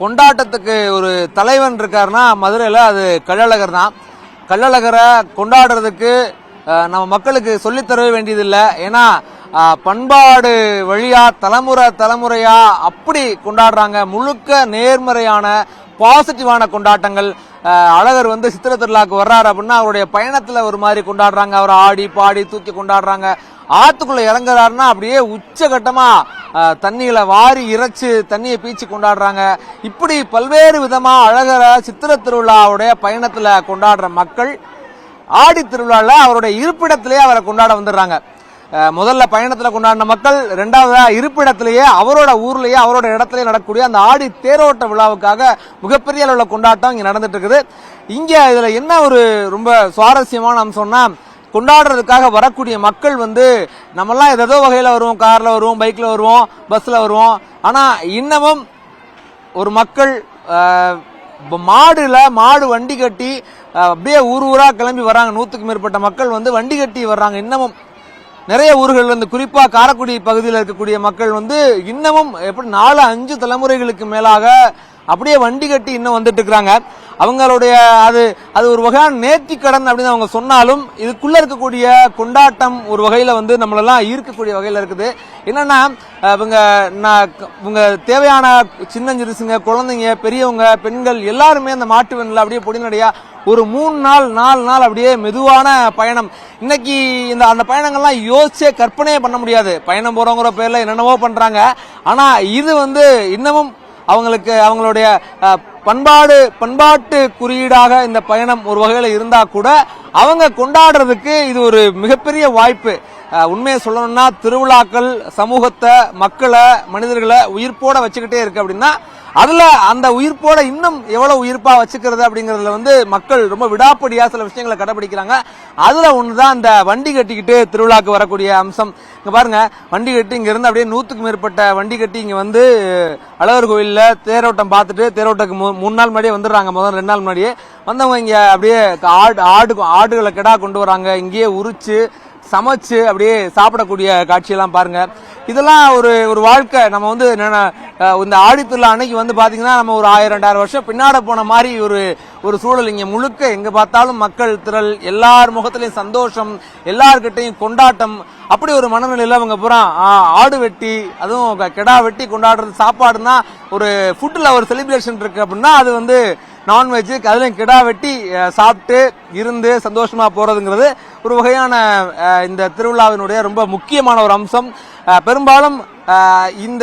கொண்டாட்டத்துக்கு ஒரு தலைவன் இருக்காருன்னா மதுரையில் அது கள்ளழகர் தான். கள்ளழகரை கொண்டாடுறதுக்கு நம்ம மக்களுக்கு சொல்லித்தர வேண்டியதில்லை. ஏன்னா பண்பாடு வழியா தலைமுறையா அப்படி கொண்டாடுறாங்க. முழுக்க நேர்மறையான பாசிட்டிவான கொண்டாட்டங்கள். அழகர் சித்திர திருவிழாக்கு வர்றாரு அப்படின்னா அவருடைய பயணத்துல ஒரு மாதிரி கொண்டாடுறாங்க. அவர் ஆடி பாடி தூக்கி கொண்டாடுறாங்க. ஆத்துக்குள்ள இறங்குறாருன்னா அப்படியே உச்சகட்டமா தண்ணியில வாரி இறைச்சு தண்ணியை பீச்சு கொண்டாடுறாங்க. இப்படி பல்வேறு விதமா அழகரை சித்திர திருவிழாவுடைய பயணத்துல கொண்டாடுற மக்கள் ஆடி திருவிழால அவருடைய இருப்பிடத்திலேயே அவரை கொண்டாட வந்துடுறாங்க. முதல்ல பயணத்துல கொண்டாடின மக்கள் ரெண்டாவதா இருப்பிடத்திலேயே அவரோட ஊர்லயே அவரோட இடத்திலேயே நடக்கக்கூடிய அந்த ஆடி தேரோட்ட விழாவுக்காக மிகப்பெரிய அளவுல கொண்டாட்டம் இங்க நடந்துட்டு இருக்குது. இங்க இதுல என்ன ஒரு ரொம்ப சுவாரஸ்யமான அம்சம்னா, கொண்டாடுறதுக்காக வரக்கூடிய மக்கள் நம்மெல்லாம் ஏதோ வகையில வருவோம், கார்ல வருவோம், பைக்ல வருவோம், பஸ்ல வருவோம். ஆனா இன்னமும் ஒரு மக்கள் மாடு வண்டி கட்டி அப்படியே ஊரா கிளம்பி வராங்க. 100க்கும் மேற்பட்ட மக்கள் வண்டி கட்டி வர்றாங்க. இன்னமும் நிறைய ஊர்கள் குறிப்பா காரைக்குடி பகுதியில் இருக்கக்கூடிய மக்கள் இன்னமும் எப்படி 4-5 தலைமுறைகளுக்கு மேலாக அப்படியே வண்டி கட்டி இன்னும் வந்துட்டு இருக்கிறாங்க. அவங்களுடைய அது ஒரு வகையான நேர்த்தி கடன் அப்படின்னு அவங்க சொன்னாலும் இதுக்குள்ள இருக்கக்கூடிய கொண்டாட்டம் ஒரு வகையில நம்மளெல்லாம் ஈர்க்கக்கூடிய வகையில இருக்குது. என்னன்னா இவங்க தேவையான சின்னஞ்சிறுசுங்க, குழந்தைங்க, பெரியவங்க, பெண்கள் எல்லாருமே அந்த மாட்டு வண்டில அப்படியே பொடிநடையா ஒரு 4 நாள் அப்படியே மெதுவான பயணம். இன்னைக்கு அந்த பயணங்கள்லாம் யோசிச்சே கற்பனையே பண்ண முடியாது. பயணம் போறவங்கிற பேர்ல என்னென்னவோ பண்றாங்க. ஆனா இது இன்னமும் அவங்களுக்கு அவங்களுடைய பண்பாட்டு குறியீடாக இந்த பயணம் ஒரு வகையில இருந்தா கூட அவங்க கொண்டாடுறதுக்கு இது ஒரு மிகப்பெரிய வாய்ப்பு. உண்மையை சொல்லணும்னா திருவிழாக்கள் சமூகத்தை, மக்களை, மனிதர்களை உயிர்ப்போட வச்சுக்கிட்டே இருக்கு அப்படின்னா அதுல அந்த உயிர்ப்போட இன்னும் எவ்வளவு உயிர்ப்பா வச்சுக்கிறது அப்படிங்கறதுல மக்கள் ரொம்ப விடாப்படியா சில விஷயங்களை கடைபிடிக்கிறாங்க. அதுல ஒண்ணுதான் இந்த வண்டி கட்டிக்கிட்டு திருவிழாக்கு வரக்கூடிய அம்சம். இங்க பாருங்க, வண்டி கட்டி இங்க இருந்து அப்படியே 100க்கும் மேற்பட்ட வண்டி கட்டி இங்க அழகர் கோயில்ல தேரோட்டம் பார்த்துட்டு தேரோட்டத்துக்கு 3 நாள் முன்னாடியே வந்துடுறாங்க. முதல் 2 நாள் முன்னாடியே வந்தவங்க இங்க அப்படியே ஆடுகளை கெடா கொண்டு வராங்க. இங்கேயே உரிச்சு சமைச்சு அப்படியே சாப்பிடக்கூடிய காட்சியெல்லாம் பாருங்க. இதெல்லாம் ஒரு வாழ்க்கை. நம்ம இந்த ஆடித்திருவிழா அன்னைக்கு பாத்தீங்கன்னா நம்ம ஒரு 1000-2000 வருஷம் பின்னாட போன மாதிரி ஒரு சூழல். இங்க முழுக்க எங்க பார்த்தாலும் மக்கள் திரள், எல்லார் முகத்திலையும் சந்தோஷம், எல்லார்கிட்டையும் கொண்டாட்டம். அப்படி ஒரு மனநிலையில அவங்க பூரா ஆடு வெட்டி, அதுவும் கெடா வெட்டி கொண்டாடுறது. சாப்பாடுனா ஒரு ஃபுட்ல ஒரு செலிப்ரேஷன் இருக்கு அப்படின்னா அது நான்வெஜ், அதுலயும் கிடா வெட்டி சாப்பிட்டு இருந்து சந்தோஷமா போறதுங்கிறது ஒரு வகையான இந்த திருவிழாவினுடைய ரொம்ப முக்கியமான ஒரு அம்சம். பெரும்பாலும்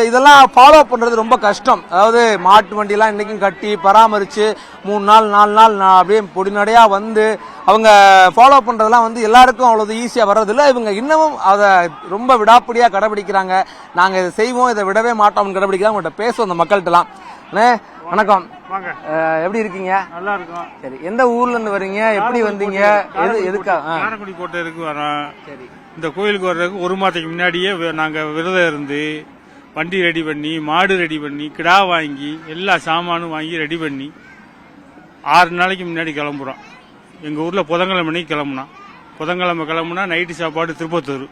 இதெல்லாம் ஃபாலோ பண்றது ரொம்ப கஷ்டம். அதாவது மாட்டு வண்டியெல்லாம் இன்னைக்கும் கட்டி பராமரிச்சு 3 நாள் 4 நாள் அப்படியே பொடிநடையா அவங்க ஃபாலோ பண்றதெல்லாம் எல்லாருக்கும் அவ்வளவு ஈஸியா வர்றதில்ல. இவங்க இன்னமும் அதை ரொம்ப விடாப்பிடியா கடைபிடிக்கிறாங்க. நாங்க இதை செய்வோம், இதை விடவே மாட்டோம் கடைபிடிக்கலாம். உங்கள்கிட்ட பேசுவோம் அந்த மக்கள்கிட்டலாம். வணக்கம், எப்படி இருக்கீங்க? நல்லா இருக்கும். சரி, எந்த ஊர்ல இருந்து வரீங்க? எப்படி வந்தீங்க? எதுக்கா? காரைக்குடி கோட்டைக்கு வரோம். சரி, இந்த கோயிலுக்கு வர்றதுக்கு 1 மாதத்துக்கு முன்னாடியே நாங்க விரதம் இருந்து வண்டி ரெடி பண்ணி, மாடு ரெடி பண்ணி, கிடா வாங்கி, எல்லா சாமானும் வாங்கி ரெடி பண்ணி 6 நாளைக்கு முன்னாடி கிளம்புறோம். எங்க ஊர்ல புதன்கிழமை மணிக்கு புதன்கிழமை கிளம்புனா நைட்டு சாப்பாடு திருப்பத்தூர்.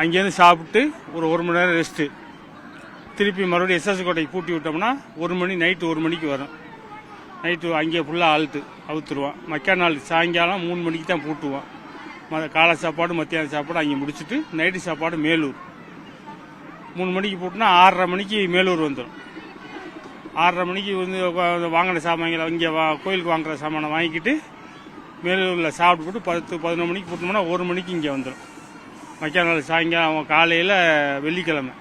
அங்கேருந்து சாப்பிட்டு ஒரு 1 மணி நேரம் ரெஸ்ட். திருப்பி மறுபடியும் எஸ்எஸ் கோட்டைக்கு பூட்டி விட்டோம்னா நைட்டு 1 மணிக்கு வரும். நைட்டு அங்கே ஃபுல்லாக அவுத்துருவான். மக்கா நாள் சாயங்காலம் 3 மணிக்கு தான் பூட்டுவான். காலை சாப்பாடு மத்தியான சாப்பாடு அங்கே முடிச்சுட்டு நைட்டு சாப்பாடு மேலூர். 3 மணிக்கு பூட்டினா 6:30 மணிக்கு மேலூர் வந்துடும். 6:30 மணிக்கு வாங்கின சாமான்களை இங்கே கோயிலுக்கு வாங்குற சாமானை வாங்கிக்கிட்டு மேலூரில் சாப்பிட்டு 10-11 மணிக்கு பூட்டினோம்னா 1 மணிக்கு இங்கே வந்துடும். மக்கா நாள் சாயங்காலம் காலையில் வெள்ளிக்கிழமை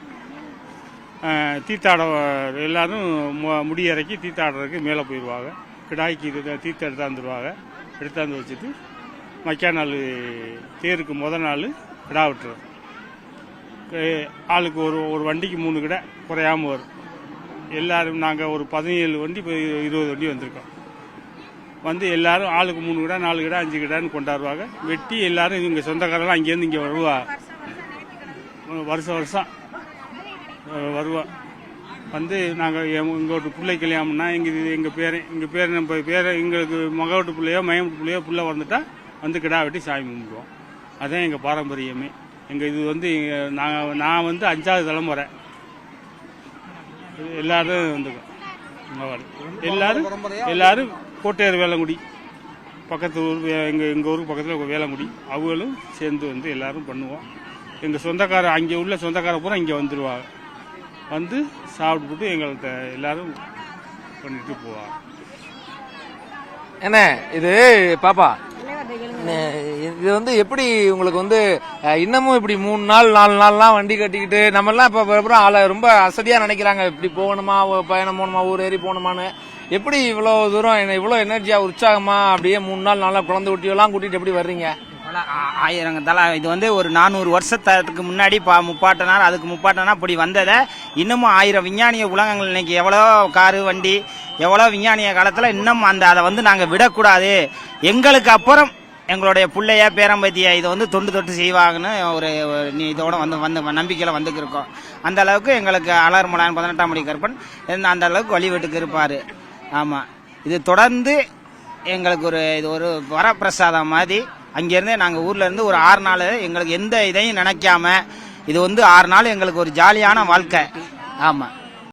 தீர்த்தாட எல்லாரும் முடி இறக்கி தீர்த்தாடுறதுக்கு மேலே போயிடுவாங்க. கிடாய்க்கு தீர்த்த எடுத்தாந்துருவாங்க. எடுத்தாந்து வச்சுட்டு மக்கா நாள் தேருக்கு முதல் நாள் கிடா விட்டுரும். ஆளுக்கு ஒரு வண்டிக்கு 3 கிடா குறையாமல் வரும். எல்லாரும் நாங்கள் ஒரு 17 வண்டி 20 வண்டி வந்திருக்கோம். எல்லாரும் ஆளுக்கு 3 கிடா 4 கிடா 5 கிடான்னு கொண்டாடுவாங்க. வெட்டி எல்லாரும் இங்கே சொந்தக்காரெல்லாம் அங்கேருந்து இங்கே வருவா. வருஷம் வருவா. நாங்கள் எங்களோட பிள்ளை கல்யாணம்னா எங்கள் பேர் நம்ம பேரை எங்களுக்கு மகவட்டு பிள்ளையோ மயமட்டு பிள்ளையோ பிள்ளை வந்துட்டா கிடா வெட்டி சாமி கும்பிடுவோம். அதுதான் எங்கள் பாரம்பரியமே. எங்கள் இது நான் 5வது தலைமுறை. எல்லாரும் வந்துக்கும். எல்லாரும் கோட்டையர் வேளங்குடி பக்கத்து ஊர், எங்கள் ஊருக்கு பக்கத்தில் வேளங்குடி, அவங்களும் சேர்ந்து வந்து எல்லாரும் பண்ணுவோம். எங்கள் சொந்தக்கார அங்கே உள்ள சொந்தக்கார பூரா இங்கே வந்துடுவாங்க, வந்து சாப்பிட்டுட்டு எங்கள்கிட்ட எல்லாரும் பண்ணிட்டு போவாங்க. என்ன இது பாப்பா, இது வந்து எப்படி உங்களுக்கு வந்து இன்னமும் இப்படி 3 நாள் 4 நாள்லாம் வண்டி கட்டிக்கிட்டு நம்ம எல்லாம் இப்ப ஆள ரொம்ப அசதியா நினைக்கிறாங்க, இப்படி போகணுமா, பயணம் போகணுமா, ஊர் ஏறி போகணுமான்னு. எப்படி இவ்வளவு தூரம் இவ்வளவு எனர்ஜியா உற்சாகமா அப்படியே 3 நாள் 4 நாள் குழந்தை குட்டியெல்லாம் கூட்டிட்டு எப்படி வர்றீங்க? ஆயிரங்கத்தால இது வந்து ஒரு 400 வருஷத்துக்கு முன்னாடி முப்பாட்டனார், அதுக்கு முப்பாட்டனா இப்படி வந்ததை இன்னமும் 1000 விஞ்ஞானிய உலகங்கள் இன்னைக்கு எவ்வளோ காரு வண்டி எவ்வளோ விஞ்ஞானிய காலத்தில் இன்னும் அதை வந்து நாங்கள் விடக்கூடாது, எங்களுக்கு அப்புறம் எங்களுடைய பிள்ளைய பேரம்பத்திய இதை வந்து தொட்டு செய்வாங்கன்னு ஒரு இதோட வந்து நம்பிக்கையில் வந்துக்கிருக்கோம். அந்த அளவுக்கு எங்களுக்கு அலர்மலான் 18ஆம் படி கற்பன் அந்த அளவுக்கு வழிவிட்டுக்கு இருப்பார். ஆமாம், இது தொடர்ந்து எங்களுக்கு இது ஒரு வரப்பிரசாதம் மாதிரி. அங்கேருந்து நாங்கள் ஊரில் இருந்து ஒரு 6 நாள் எங்களுக்கு எந்த இதையும் நினைக்காம இது வந்து 6 நாள் எங்களுக்கு ஒரு ஜாலியான வாழ்க்கை. ஆமாம்.